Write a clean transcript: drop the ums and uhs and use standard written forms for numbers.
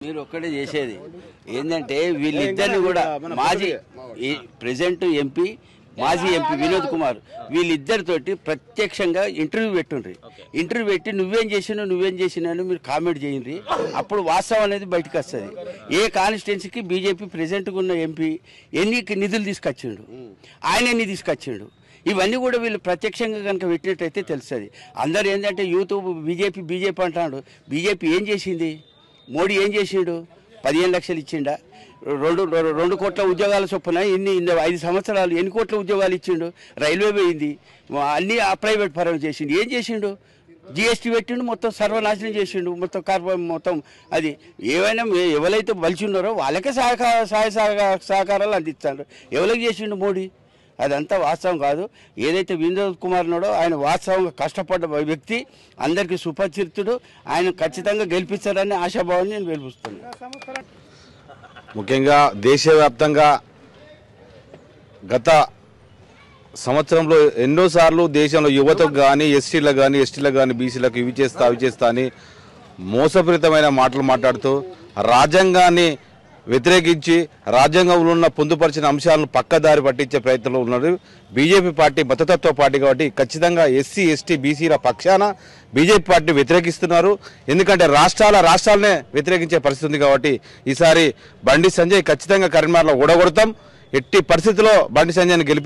మీరు ఒక్కడే చేసేది ఏంటంటే వీళ్ళిద్దరిని కూడా మాజీ ప్రెసిడెంట్ ఎంపీ మాజీ ఎంపీ వినోద్ కుమార్ వీళ్ళిద్దరితోటి ప్రత్యక్షంగా ఇంటర్వ్యూ పెట్టుండ్రి. ఇంటర్వ్యూ పెట్టి నువ్వేం చేసినా అని మీరు కామెంట్ చేయండి. అప్పుడు వాస్తవం అనేది బయటకు వస్తుంది. ఏ కాన్స్టిట్యున్సీకి బీజేపీ ప్రెసిడెంట్గా ఉన్న ఎంపీ ఎన్ని నిధులు తీసుకొచ్చిండు, ఆయన ఎన్ని తీసుకొచ్చిండు, ఇవన్నీ కూడా వీళ్ళు ప్రత్యక్షంగా కనుక పెట్టినట్టయితే తెలుస్తుంది. అందరు ఏంటంటే యూత్ బీజేపీ అంటాడు. బీజేపీ ఏం చేసింది? మోడీ ఏం చేసిండు? 15 లక్షలు ఇచ్చిండా? 2 కోట్ల ఉద్యోగాల చొప్పున 5 సంవత్సరాలు ఎన్ని కోట్ల ఉద్యోగాలు ఇచ్చిండు? రైల్వే పోయింది, అన్నీ ప్రైవేట్ పరం చేసిండు. ఏం చేసిండు? జిఎస్టీ పెట్టిండు, మొత్తం సర్వనాశనం చేసిండు. మొత్తం అది ఏవైనా ఎవరైతే బలిచున్నారో వాళ్ళకే సహాయ సహకారాలు అందిస్తాడు. ఎవరికి చేసిండు మోడీ? అదంతా వాస్తవం కాదు. ఏదైతే వినోద్ కుమార్ ఉన్నాడో ఆయన వాస్తవంగా కష్టపడ్డ వ్యక్తి, అందరికీ సుపరిచితుడు. ఆయన ఖచ్చితంగా గెలిపిస్తారని ఆశాభావాన్ని నేను గెలిపిస్తున్నాను. ముఖ్యంగా దేశవ్యాప్తంగా గత సంవత్సరంలో ఎన్నోసార్లు దేశంలో యువతకు కానీ ఎస్టీలకు కానీ బీసీలకు ఇవి చేస్తా అని మోసపూరితమైన మాటలు మాట్లాడుతూ రాజ్యాంగాన్ని వ్యతిరేకించి రాజ్యాంగంలో ఉన్న పొందుపరిచిన అంశాలను పక్కదారి పట్టించే ప్రయత్నంలో ఉన్నారు బీజేపీ పార్టీ. మతతత్వ పార్టీ కాబట్టి ఖచ్చితంగా ఎస్సీ ఎస్టీ బీసీల పక్షాన బీజేపీ పార్టీ వ్యతిరేకిస్తున్నారు. ఎందుకంటే రాష్ట్రాలనే వ్యతిరేకించే పరిస్థితి ఉంది. కాబట్టి ఈసారి బండి సంజయ్ ఖచ్చితంగా కరీంనగర్లో ఓడగొడతాం. ఎట్టి పరిస్థితుల్లో బండి సంజయ్ని గెలిపి